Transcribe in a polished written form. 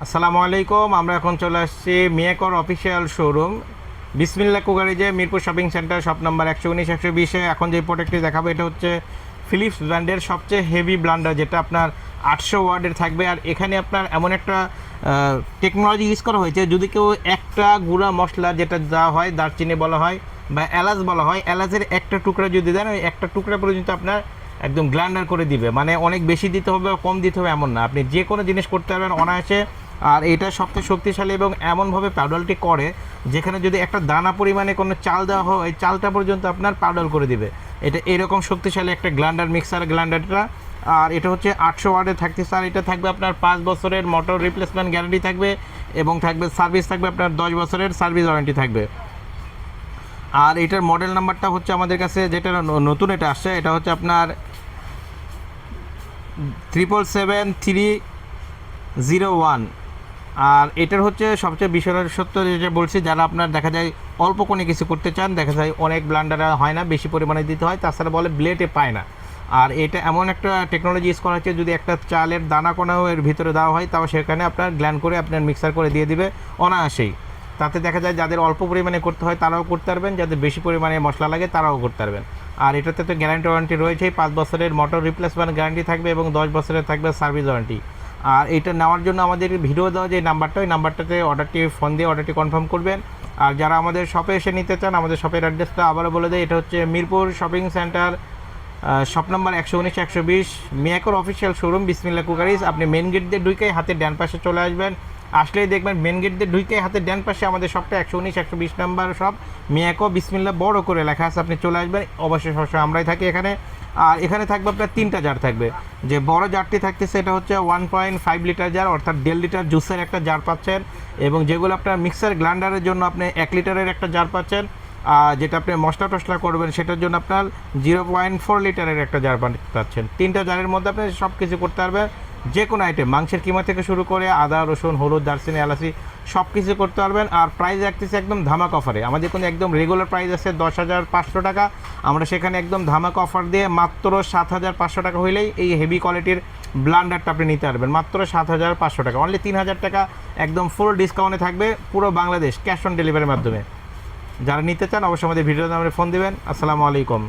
আসসালামু আলাইকুম। আমরা এখন চলে আসছি মিয়াকর অফিসিয়াল শোরুম বিসমিল্লাহ কুকারিজে Mirpur shopping centre shop number 119-120-এ। এখন যে প্রোডাক্টটি দেখাবো এটা হচ্ছে ফিলিপস ব্র্যান্ডের সবচেয়ে হেভি ব্লান্ডার, যেটা আপনার 800 ওয়াটের থাকবে। আর এখানে আপনার এমন একটা টেকনোলজি ইউজ করা হয়েছে, যদি কেউ একটা গুঁড়া মশলা যেটা দেওয়া হয় দারচিনি বলা হয় বা এলাচ বলা হয়, এলাচের একটা টুকরা যদি দেন ওই একটা টুকরা পর্যন্ত আপনার একদম গ্রাইন্ডার করে দিবে। মানে অনেক বেশি দিতে হবে কম দিতে হবে এমন না, আপনি যে কোনো জিনিস করতে পারবেন অনায়াসে। আর এটা সবচেয়ে শক্তিশালী এবং এমনভাবে পাউডারটি করে যেখানে যদি একটা দানা পরিমাণে কোনো চাল দেওয়া হয় ওই চালটা পর্যন্ত আপনার পাউডার করে দিবে। এটা এরকম শক্তিশালী একটা গ্রাইন্ডার, মিক্সার গ্রাইন্ডারটা। আর এটা হচ্ছে 800 ওয়াটের থাকতে, স্যার এটা থাকবে আপনার 5 বছরের মোটর রিপ্লেসমেন্ট গ্যারান্টি থাকবে এবং থাকবে সার্ভিস থাকবে আপনার 10 বছরের সার্ভিস ওয়ারেন্টি থাকবে। আর এটার মডেল নাম্বারটা হচ্ছে আমাদের কাছে যেটা নতুন এটা আসছে, এটা হচ্ছে আপনার 777-301। আর এটার হচ্ছে সবচেয়ে বিশেষত্ব যেটা বলছি, যারা আপনার দেখা যায় অল্প কোনো কিছু করতে চান, দেখা যায় অনেক ব্লান্ডার হয় না, বেশি পরিমাণে দিতে হয়, তাছাড়া বলে ব্লেডে পায় না। আর এটা এমন একটা টেকনোলজি ইউজ করা হচ্ছে, যদি একটা চালের দানা কোনাও এর ভিতরে দেওয়া হয় তাও সেখানে আপনার গ্ল্যান্ড করে আপনার মিক্সার করে দিয়ে দিবে অনায়াসেই। তাতে দেখা যায় যাদের অল্প পরিমাণে করতে হয় তারাও করতে পারবেন, যাদের বেশি পরিমাণে মশলা লাগে তারাও করতে পারবেন। আর এটাতে তো গ্যারান্টি ওয়ারেন্টি রয়েছেই, 5 বছরের মোটর রিপ্লেসমেন্ট গ্যারান্টি থাকবে এবং 10 বছরের থাকবে সার্ভিস ওয়ারেন্টি। আর এটা নেওয়ার জন্য আমাদের ভিডিও দেওয়া যে নাম্বারটা, ওই নাম্বারটাতে অর্ডারটি ফোন দিয়ে অর্ডারটি কনফার্ম করবেন। আর যারা আমাদের শপে এসে নিতে চান, আমাদের শপের অ্যাড্রেসটা আবারও বলে দেয়, এটা হচ্ছে Mirpur shopping centre shop number 119-120, মিয়াকর অফিসিয়াল শোরুম বিসমিল্লাহ কুকারিজ। আপনি মেন গেট দিয়ে ঢুকেই হাতের ডান পাশে চলে আসবেন, আসলেই দেখবেন মেন গেট দিয়ে ঢুকেই হাতের ডান পাশে আমাদের শপটা 119-120 নাম্বার শপ মিয়াকর বিসমিল্লাহ বড় করে লেখা আছে, আপনি চলে আসবেন। অবশ্যই সবসময় আমরাই থাকি এখানে। আর এখানে থাকবে আপনার 3টা জার থাকবে। যে বড় জারটি থাকতেছে এটা হচ্ছে 1.5 লিটার জার, অর্থাৎ 1.5 লিটার জুসের একটা জার পাচ্ছেন। এবং যেগুলো আপনার মিক্সার গ্রাইন্ডারের জন্য আপনি 1 লিটারের একটা জার পাচ্ছেন। যেটা আপনি মশলা টশলা করবেন সেটার জন্য আপনার 0.4 লিটারের একটা জার পাচ্ছেন। 3টা জারের মধ্যে আপনি সব কিছু করতে পারবেন, যে কোনো আইটেম, মাংসের কিমা থেকে শুরু করে আদা রসুন হলুদ দারচিনি এলাচি সব কিছু করতে পারবেন। আর প্রাইস রাখতেছে একদম ধামাক অফারে। আমাদের কোনো একদম রেগুলার প্রাইস আছে 10,500 টাকা, আমরা সেখানে একদম ধামাক অফার দিয়ে মাত্র 7,500 টাকা হইলেই এই হেভি কোয়ালিটির ব্লান্ডারটা আপনি নিতে পারবেন। মাত্র 7,500 টাকা, অনলি 3,000 টাকা একদম ফুল ডিসকাউন্টে থাকবে পুরো বাংলাদেশ, ক্যাশ অন ডেলিভারির মাধ্যমে। যারা নিতে চান অবশ্যই আমাদের ভিডিওতে আমাদের ফোন দেবেন। আসসালামু আলাইকুম।